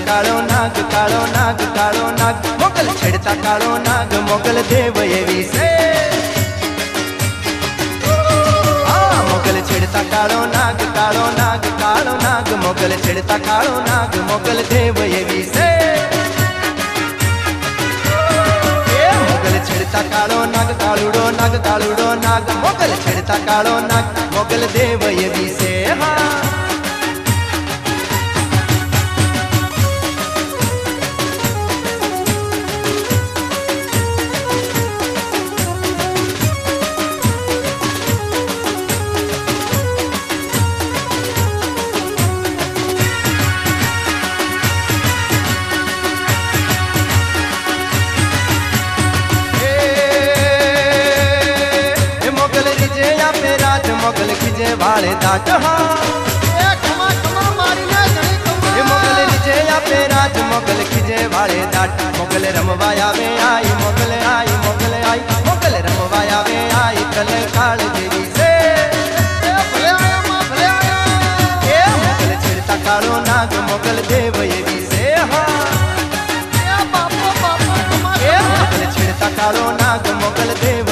काळो नाग मोगल छेड़ता काळो नाग मोगल देव एवी से मोगल छेड़ता काळो नाग मोगल छेड़ता काळो नाग मोगल देव एवी से मोगल छेड़ता काळो नाग काळुडो नाग मोगल छेड़ता काळो नाग मोगल देव एवी से मोगल खिजे वाले दाट मोगल रिजे या पे राज मोगल खिजे वाले दाट मोगल रमवाया वे आई मोगल रमवाया वे आई कल काल देवी से मोगल छिड़ता कालो नाग मोगल देव एवी से मोगल छिड़ता कालो नाग मोगल देव